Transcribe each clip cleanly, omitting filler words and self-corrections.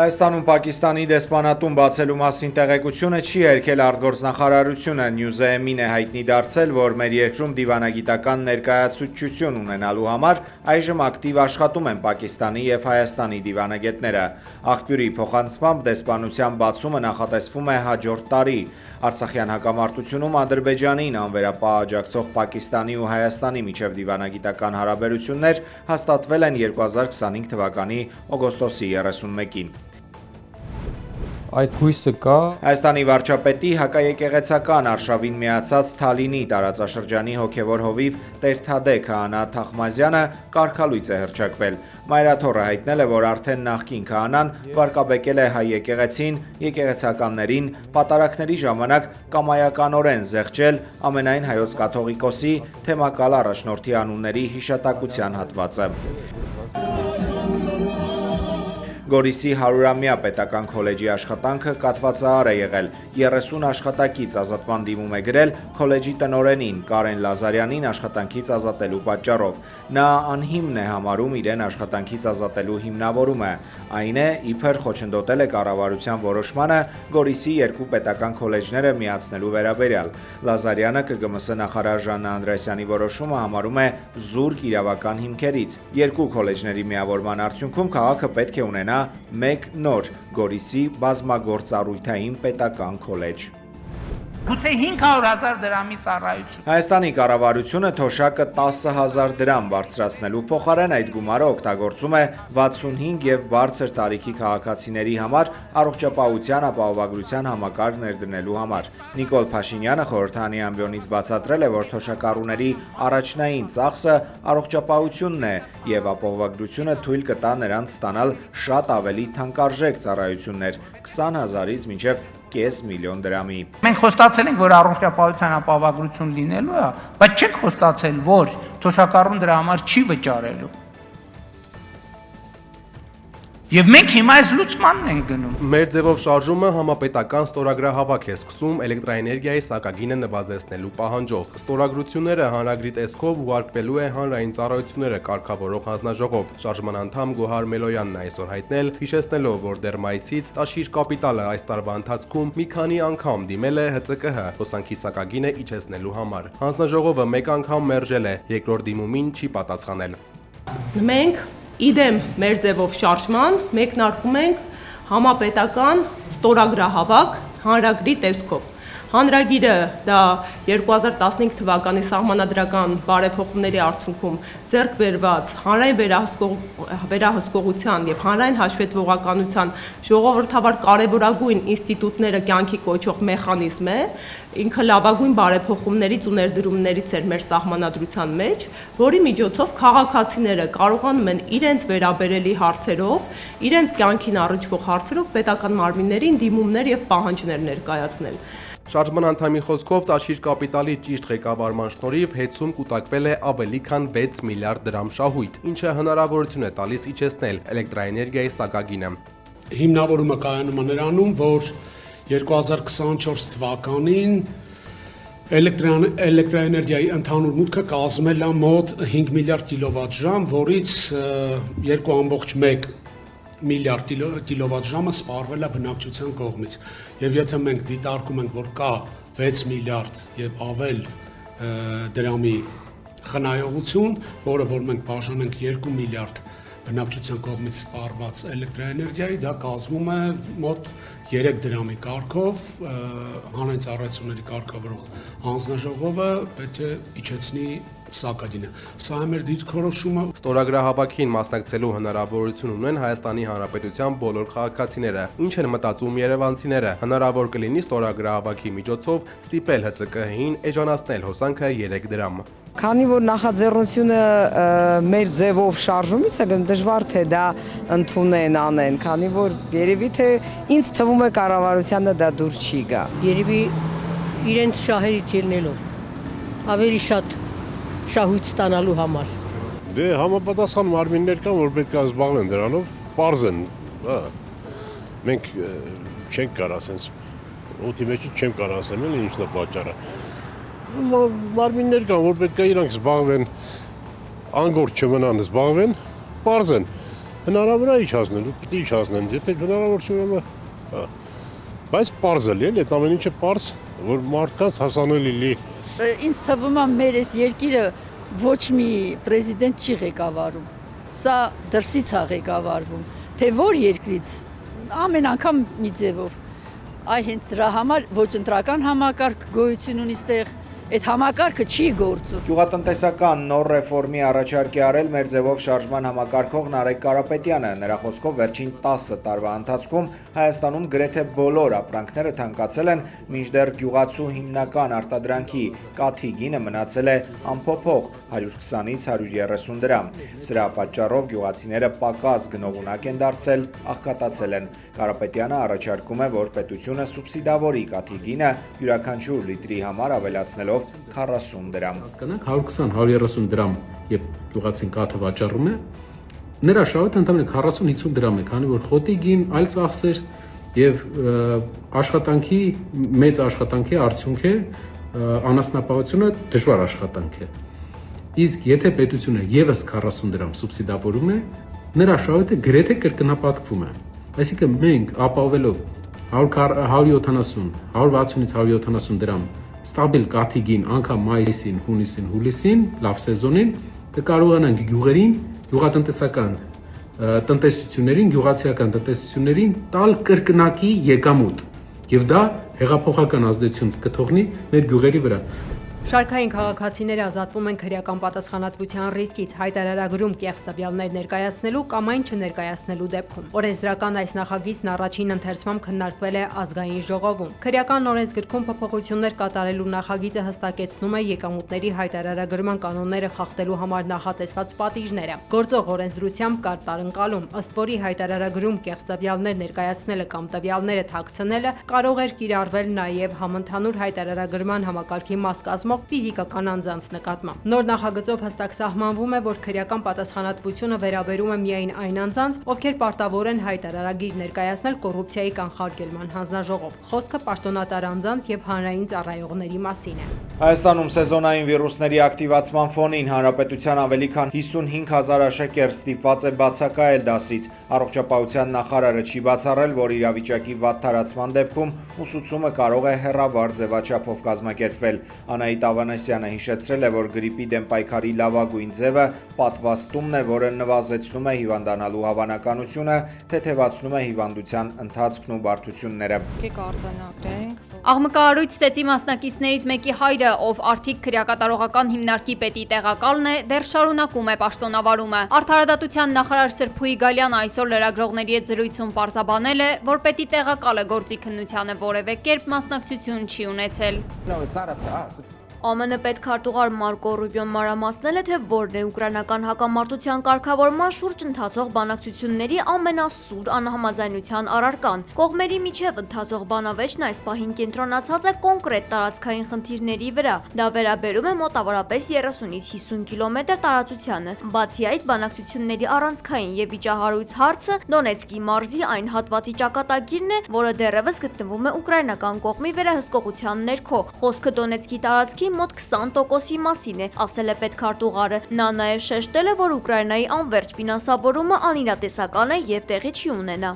Հայաստանում Պակիստանի դեսպանատուն բացելու մասին տեղեկությունը չի հերքել արտգործնախարարությունը։ Նյուզեեմին է հայտնի դարձել, որ մեր երկրում դիվանագիտական ներկայացուցչություն ունենալու համար այժմ ակտիվ աշխատում են Պակիստանի և Հայաստանի դիվանագետները։ Աղբյուրի փոխանցմամբ դեսպանության բացումը նախատեսվում է հաջորդ տարի։ Արցախյան հակամարտությունում Ադրբեջանին անվերապահ աջակցող Պակիստանի ու Հայաստանի միջև դիվանագիտական հարաբերություններ հաստատվել են 2025 թվականի օգոստոսի 31-ին։ Այդ հույսը կա։ Հայաստանի վարչապետի հակաեկեղեցական արշավին միացած Թալինի տարածաշրջանի հոգևոր հովիվ Տեր-Թադե քահանա Թախմազյանը կարգալույծ է հռչակվել։ Մայրաթոռը հայտնել է, որ արդեն նախկին քահանան վարկաբեկել է հայ եկեղեցին, եկեղեցականներին պատարակների ժամանակ կամայականորեն զեղչել ամենայն հայոց կաթողիկոսի թեմակալ առաջնորդի անունների հիշատակության հատվածը։ Գորիսի 100-ամյա պետական քոլեջի աշխատանքը կաթվածահար է եղել։ 30 աշխատակից ազատման դիմում է գրել քոլեջի տնօրենին Կարեն Լազարյանին աշխատանքից ազատելու պատճառով։ Նա անհիմն է համարում իրեն աշխատանքից ազատելու հիմնավորումը։ Այն է, իբր խոչընդոտել է կառավարության որոշմանը Գորիսի 2 պետական քոլեջները միացնելու վերաբերյալ։ Լազարյանը ԿԳՄՍ նախարար Ժաննա Անդրեասյանի որոշումը համարում է զուրկ իրավական հիմքերից։ 2 քոլեջների միավորման արդյունքում քաղաքը պետք է ունենա մեկ նոր Գորիսի բազմագործառույթային պետական քոլեջ։ Գուցե 500,000 դրամի ծառայություն։ Հայաստանի կառավարությունը թոշակը 10,000 դրամ բարձրացնելու փոխարեն այդ գումարը օգտագործում է 65 և բարձր տարիքի քաղաքացիների համար առողջապահության ապահովագրության համակարգ ներդնելու համար։ Նիկոլ Փաշինյանը խորհրդարանի ամբիոնից բացատրել է, որ թոշակառուների առաջնային ծախսը առողջապահությունն է և ապահովագրությունը թույլ կտա նրանց ստանալ շատ ավելի թանկարժեք ծառայություններ՝ 20,000-ից մինչև կես միլիոն դրամի։ Մենք խոստացել ենք, որ առողջապահության ապահովագրություն լինելու է, բայց չենք խոստացել, որ թոշակառուն դրա համար չի վճարելու։ Եվ մենք հիմա այս լուծմանն ենք գնում։ Մեր ձևով շարժումը համապետական ստորագրահավաք է սկսում էլեկտրաէներգիայի սակագինը նվազեցնելու պահանջով։ Ստորագրությունները հանրագրի տեսքով ուղարկվելու է հանրային ծառայությունները կարգավորող հանձնաժողով։ Շարժման անդամ Գոհար Մելոյանն է այսօր հայտնել, հիշեցնելով, որ դեռ մայիսից Տաշիր կապիտալը այս տարվա ընթացքում մի քանի անգամ դիմել է ՀԾԿՀ հոսանքի սակագինը իջեցնելու համար։ Հանձնաժողովը մեկ անգամ մերժել է, երկրորդ դիմումին չի պատասխանել։ Մենք իդեմ մեր ձևով շարժման մեկնարկում ենք համապետական ստորագրահավաք հանրագրի տեսքով։ Հանրագիրը դա 2015 թվականի սահմանադրական բարեփոխումների արդյունքում ձեռք բերված հանրային վերահսկողության եւ հանրային հաշվետվողականության ժողովրդավար կարևորագույն ինստիտուտները կյանքի կոչող մեխանիզմ է, ինքը լավագույն բարեփոխումներից ու ներդրումներից էր մեր սահմանադրության մեջ, որի միջոցով քաղաքացիները կարողանում են իրենց վերաբերելի հարցերով, իրենց կյանքին առնչվող հարցերով պետական մարմիններին դիմումներ եւ պահանջներ ներկայացնել։ Շարժման անդամի խոսքով Տաշիր կապիտալի ճիշտ ղեկավարման շնորհիվ հեծում կուտակվել է ավելի քան 6 միլիարդ դրամ շահույթ, ինչը հնարավորություն է տալիս իջեցնել էլեկտրաէներգիայի սակագինը։ Հիմնավորումը կայանում է նրանում, որ 2024 թվականին էլեկտրաէներգիայի ընդհանուր մուտքը կազմել է մոտ 5 միլիարդ կիլովատժամ, որից 2.1 միլիարդ կիլովատժամը սպառվել է բնակչության կողմից։ Եվ եթե մենք դիտարկում ենք, որ կա 6 միլիարդ եւ ավել դրամի խնայողություն, որը որ մենք բաժանենք 2 միլիարդ բնակչության կողմից սպառված էլեկտրաէներգիայի, դա կազմում է մոտ 3 դրամի կարգով, հանրային ծառայությունների կարգավորող հանձնաժողովը պետք է իջեցնի սակագինը։ Սա է մեր դիրքորոշումը։ Ստորագրահավաքին մասնակցելու հնարավորություն ունեն Հայաստանի Հանրապետության բոլոր քաղաքացիները։ Ինչ են մտածում երևանցիները։ Հնարավոր կլինի ստորագրահավաքի միջոցով ստիպել ՀԾԿՀ-ին էժանացնել հոսանքը 3 դրամ։ Քանի որ նախաձեռնությունը մեր ձևով շարժումից է գնում, դժվար թե դա ընդունեն անեն, քանի որ երևի թե ինձ թվում է կառավարությանը դա դուր չի գա։ Երևի իրենց շահերից ելնելով ավելի շատ շահույթ ստանալու համար։ Դե համապատասխան մարմիններ կան, որ պետք է զբաղվեն դրանով, պարզ են, մենք չենք կարող ասենց, օդի մեջ չեմ կարող ասեմ, ինչն է պատճառը։ Մարմիններ կան, որ պետք է իրանք զբաղվեն, անգործ չմնան զբաղվեն, պարզ են։ Հնարավոր է իջացնելու, պիտի իջացնեն, եթե հնարավոր չէ, ուրեմն բայց պարզ է լի, այդ ամեն ինչը պարզ, որ մարդկանց հասանելի լի։ Ինձ թվում է մեր այս երկիրը ոչ մի պրեզիդենտ չի ղեկավարում, սա դրսից է ղեկավարվում, թե որ երկրից, ամեն անգամ մի ձևով, այ հենց դրա համար ոչ ընտրական համակարգ գոյություն ունի ստեղ, այդ համակարգը չի գործում։ Գյուղատնտեսական նոր ռեֆորմի առաջարկ է արել մեր ձևով շարժման համակարգող Նարեկ Կարապետյանը։ Նրա խոսքով վերջին 10 տարվա ընթացքում Հայաստանում գրեթե բոլոր ապրանքները թանկացել են, մինչդեռ գյուղացու հիմնական արտադրանքի կաթի գինը մնացել է անփոփոխ 120-ից 130 դրամ։ Սրա պատճառով գյուղացիները պակաս գնողունակ են դարձել, աղքատացել են։ Կարապետյանը առաջարկում է, որ պետությունը սուբսիդավորի կաթի գինը յուրաքանչյուր լիտրի համար ավելացնելով 40 դրամ։ Հասկանանք 120-130 դրամ, երբ գյուղացին կաթը վաճառում է, նրա շահույթը ընդամենը 40-50 դրամ է, քանի որ խոտի գին, այլ ծախսեր եւ աշխատանքի մեծ աշխատանքի արդյունք է, անասնապահությունը դժվար աշխատանք է։ Իսկ եթե պետությունը եւս 40 դրամ սուբսիդավորում է, նրա շահույթը գրեթե կրկնապատկվում է։ Այսինքն մենք ապահովելով 170, 160-ից 170 դրամ ստաբիլ կաթի գին անգամ մայիսին, հունիսին, հուլիսին, լավ սեզոնին կկարողանանք գյուղերին, գյուղատնտեսական տնտեսություններին, գյուղացիական տնտեսություններին տալ կրկնակի եկամուտ եւ դա հեղափոխական ազդեցություն կթողնի մեր գյուղերի վրա։ Շարքային քաղաքացիները ազատվում են քրեական պատասխանատվության ռիսկից հայտարարագրում կեղծ տվյալներ ներկայացնելու կամ այն չներկայացնելու դեպքում։ Օրենսդրական այս նախագիծն առաջին ընթերցմամբ քննարկվել է ազգային ժողովում։ Քրեական օրենսգրքում փոփոխություններ կատարելու նախագիծը հստակեցնում է եկամուտների հայտարարագրման կանոնները խախտելու համար նախատեսված պատիժները։ Գործող օրենսդրությամբ կար տարընկալում, ըստ որի հայտարարագրում կեղծ տվյալներ ներկայացնելը կամ տվյալները թաքցնելը կարող էր կիրառվել նաև համընդհանուր հայտարարագրման համակարգի մաս կազմող ֆիզիկական անձանց նկատմամբ։ Նոր նախագծով հստակ սահմանվում է, որ քրեական պատասխանատվությունը վերաբերում է միայն այն անձանց, ովքեր պարտավոր են հայտարարագիր ներկայացնել կոռուպցիայի կանխարգելման հանձնաժողով։ Խոսքը պաշտոնատար անձանց եւ հանրային ծառայողների մասին է։ Հայաստանում սեզոնային վիրուսների ակտիվացման ֆոնին հանրապետության ավելի քան 55,000 աշակերտ ստիպված է բացակայել դասից։ Առողջապահության նախարարը չի բացառել, որ իրավիճակի վատ տարածման դեպքում ուսուցումը կարող է հեռավար ձևաչափով կազմակերպվել։ Անահիտ Ավանեսյանը հիշեցրել է, որ գրիպի դեմ պայքարի լավագույն ձևը պատվաստումն է, որը նվազեցնում է հիվանդանալու հավանականությունը, թեթևացնում է հիվանդության ընթացքն ու բարդությունները։ Աղմկահարույց ծեծի մասնակիցներից մեկի հայրը, ով Արթիկ քրեակատարողական հիմնարկի պետի տեղակալն է, դեռ շարունակում է պաշտոնավարումը։ Արդարադատության նախարար Սրփուի Գալյանը այսօր լրագրողների հետ զրույցում պարզաբանել է, որ պետի տեղակալը գործի քննությանը որևէ կերպ մասնակցություն չի ունեցել։ ԱՄՆ պետքարտուղար Մարկո Ռուբիոն մանրամասնել է, թե որն է ուկրաինական հակամարտության կարգավորման շուրջ ընթացող բանակցությունների ամենասուր անհամաձայնության առարկան։ Կողմերի միջև ընթացող բանավեճն այս պահին կենտրոնացած է կոնկրետ տարածքային խնդիրների վրա։ Դա վերաբերում է մոտավորապես 30-ից 50 կիլոմետր տարածությանը։ Բացի այդ, բանակցությունների առանցքային եւ վիճահարույց հարցը Դոնեցկի մարզի այն հատվածի ճակատագիրն է, որը դեռևս գտնվում է ուկրաինական կողմի վերահսկողության ներքո։ Խոսքը Դոնեցկի տարածքի մոտ 20%-ի մասին է, ասել է պետքարտուղարը։ Նա նաև շեշտել է, որ Ուկրաինայի անվերջ ֆինանսավորումը անիրատեսական է եւ տեղի չի ունենա։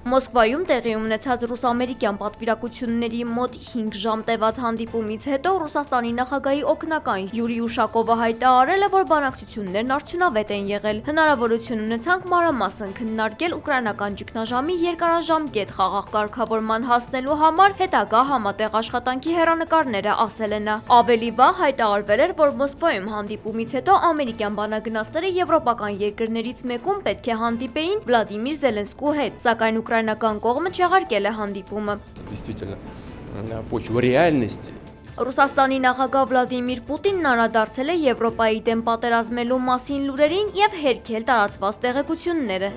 Մոսկվայում տեղի ունեցած ռուս-ամերիկյան պատվիրակությունների մոտ 5 ժամ տևած հանդիպումից հետո Ռուսաստանի նախագահի օգնական Յուրի Ուշակովը հայտարարել է, որ բանակցություններն արդյունավետ են եղել։ Հնարավորություն ունեցանք մանրամասն քննարկել ուկրաինական ճգնաժամի երկարաժամկետ խաղաղ կարգավորման հասնելու համար հետագա համատեղ աշխատանքի հեռանկարները, ասել է նա։ Ավելի վաղ հայտարարվել էր, որ Մոսկվայում հանդիպումից հետո ամերիկյան բանագնացները եվրոպական երկրներից մեկում պետք է հանդիպեին Վլադիմիր Զելենսկու հետ, սակայն ուկրաինական կողմը չեղարկել է հանդիպումը։ Ռուսաստանի նախագահ Վլադիմիր Պուտինն անդրադարձել է Եվրոպայի դեմ պատերազմելու մասին լուրերին եւ հերքել տարածված տեղեկությունները։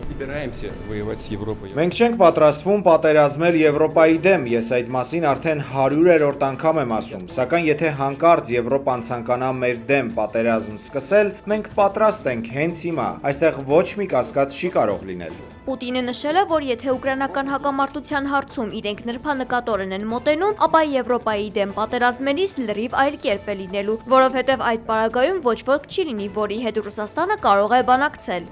Մենք չենք պատրաստվում պատերազմել Եվրոպայի դեմ, ես այդ մասին արդեն 100-րդ անգամ եմ ասում, սակայն եթե հանկարծ Եվրոպան ցանկանա մեր դեմ պատերազմ սկսել, մենք պատրաստ ենք հենց հիմա, այստեղ ոչ մի կասկած չի կարող լինել։ Պուտինը նշել է, որ եթե ուկրաինական հակամարտության հարցում իրենք նրբանկատորեն են մոտենում, ապա Եվրոպայի դեմ պատերազմներից լրիվ այլ կերպ է լինելու, որովհետև այդ պարագայում ոչ ոք չի լինի, որի հետ Ռուսաստանը կարող է բանակցել։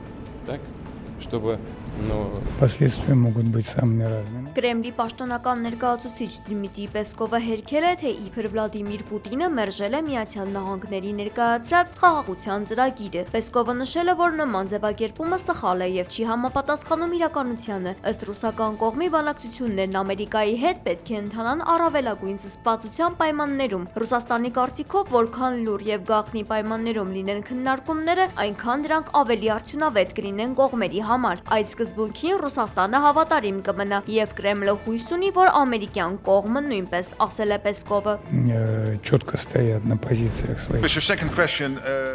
Последствия могут быть самыми разными. Կրեմլի պաշտոնական ներկայացուցիչ Դմիտրի Պեսկովը հերքել է, թե իբր Վլադիմիր Պուտինը մերժել է Միացյալ Նահանգների ներկայացրած խաղաղության ծրագիրը։ Պեսկովը նշել է, որ նման ձևակերպումը սխալ է եւ չի համապատասխանում իրականությանը։ Ըստ ռուսական կողմի բանակցություններն Ամերիկայի հետ պետք է ընթանան առավելագույն զսպվածության պայմաններում։ Ռուսաստանի կարծիքով, որքան լուր եւ գաղտնի պայմաններում լինեն քննարկումները, այնքան դրանք ավելի արդյունավետ կլինեն կողմերի համար։ Այդ սկզբունքին Ռուսաստանը հավատարիմ կմնա եւ Կրեմլը հույս ունի, որ ամերիկյան կողմը նույնպես, ասել է Պեսկովը։ Четко стоят на позициях своих.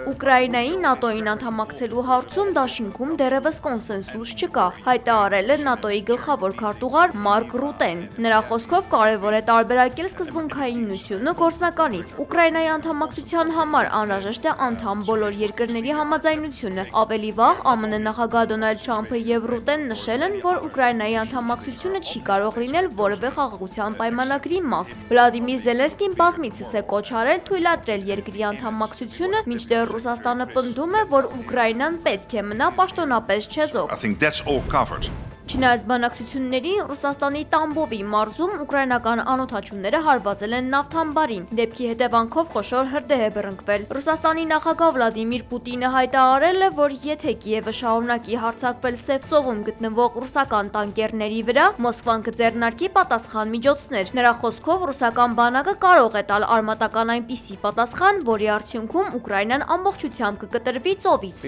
Ուկրաինայի ՆԱՏՕ-ին անդամակցելու հարցում դաշինքում դեռևս կոնսենսուս չկա, հայտարարել է ՆԱՏՕ-ի գլխավոր քարտուղար Մարկ Ռուտեն։ Նրա խոսքով կարևոր է տարբերակել սկզբունքայինությունը գործնականից։ Ուկրաինայի անդամակցության համար անհրաժեշտ է անդամ բոլոր երկրների համաձայնությունը։ Ավելի վաղ ԱՄՆ նախագահ Դոնալդ Թրամփը եւ Ռուտեն նշել են, որ Ուկրաինայի անդամակցությունը չի կարող լինել որևէ խաղաղության պայմանագրի մաս։ Վլադիմիր Զելենսկին բազմիցս է կոչ արել թույլատրել երկրի անդամակցությունը, մինչդեռ Ռուսաստանը պնդում է, որ Ուկրաինան պետք է մնա պաշտոնապես չեզոք։ Չնայած բանակցություններին Ռուսաստանի Տամբովի մարզում ուկրաինական անօդաչուները հարվածել են նավթամբարին։ Դեպքի հետևանքով խոշոր հրդեհ է բռնկվել։ Ռուսաստանի նախագահ Վլադիմիր Պուտինը հայտարարել է, որ եթե Կիևը շարունակի հարձակվել Սևծովում գտնվող ռուսական տանկերների վրա, Մոսկվան կձեռնարկի պատասխան միջոցներ։ Նրա խոսքով ռուսական բանակը կարող է տալ արմատական այնպիսի պատասխան, որի արդյունքում Ուկրաինան ամբողջությամբ կկտրվի ծովից։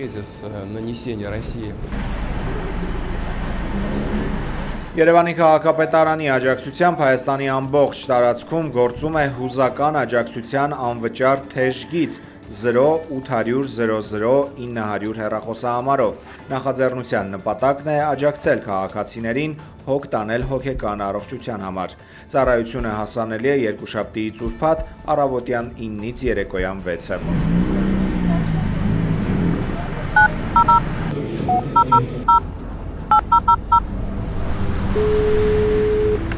Երևանի քաղաքապետարանի աջակցությամբ Հայաստանի ամբողջ տարածքում գործում է հուզական աջակցության անվճար թեժգիծ 0-800-00-900 հեռախոսահամարով։ Նախաձեռնության նպատակն է աջակցել քաղաքացիներին հոգ տանել հոգեկան առողջության համար։ Ծառայությունը հասանելի է երկուշաբթիից ուրբաթ առավոտյան 9-ից երեկոյան 6-ը։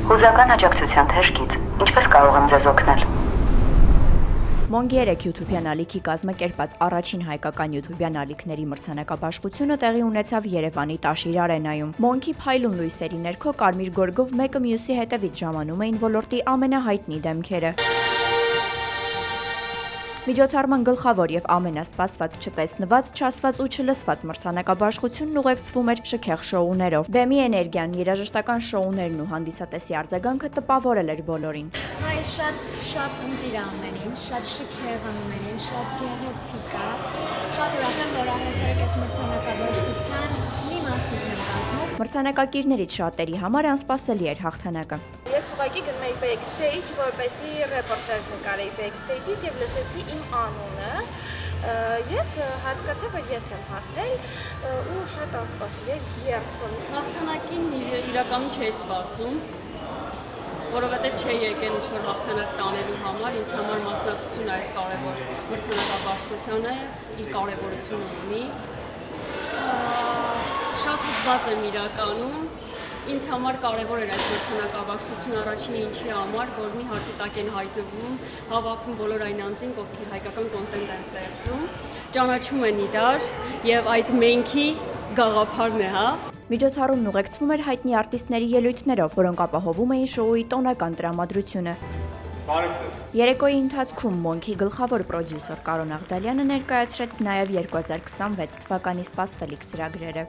Հուզական աջակցության թեժգիծ, ինչպես կարող եմ ձեզ օգնել։ Մոնգի 3 յութուբյան ալիքի կազմակերպած առաջին հայկական յութուբյան ալիքների մրցանակաբաշխությունը տեղի ունեցավ Երևանի Տաշիր արենայում։ Մոնգի փայլուն լույսերի ներքո կարմիր գորգով մեկը մյուսի հետևից ժամանում էին ոլորտի ամենահայտնի դեմքերը։ Միջոցառման գլխավոր եւ ամենասպասված չտեսնված, չասված ու չլսված մրցանակաբաշխությունն ուղեկցվում էր շքեղ շոուներով։ Բեմի էներգիան, երաժշտական շոուներն ու հանդիսատեսի արձագանքը տպավորել էր բոլորին։ Շատ ընտիր ամենին, շատ շքեղ ամենին, շատ գեղեցիկ է։ Շատ ուրախ եմ, որ առհասարակ այս մրցանակաբաշխության մի մասնիկն եմ կազմում։ Մրցանակակիրներից շատերի համար անսպասելի էր հաղթանակը։ Ես ուղղակի գնում էի backstage, որպեսզի ռեպորտաժ նկարեի backstage-ից եւ լսեցի իմ անունը եւ հասկացա, որ ես եմ հաղթել ու շատ անսպասելի էր երթվում։ Հաղթանակին իրականում չէի սպասում, որովհետեւ չէի եկել ինչ-որ հաղթանակ տանելու համար, ինձ համար մասնակցությունը այս կարևոր մրցանակաբաշխությանը իր կարևորությունը ունի։ Շատ հուզված եմ իրականում։ Ինձ համար կարևոր էր այս մրցանակաբաշխությունը առաջինը ինչի համար, որ մի հարկի տակ են հայտնվում, հավաքում բոլոր այն անձինք, ովքեր հայկական կոնտենտ են ստեղծում, ճանաչում են իրար եւ այդ մենքի գաղափարն է, հա։ Միջոցառումն ուղեկցվում էր հայտնի արտիստների ելույթներով, որոնք ապահովում էին շոուի տոնական տրամադրությունը։ Երեկոյի ընթացքում Մոնքի գլխավոր պրոդյուսեր Կարոն Աղդալյանը ներկայացրեց նաև 2026 թվականի սպասվելիք ծրագրերը։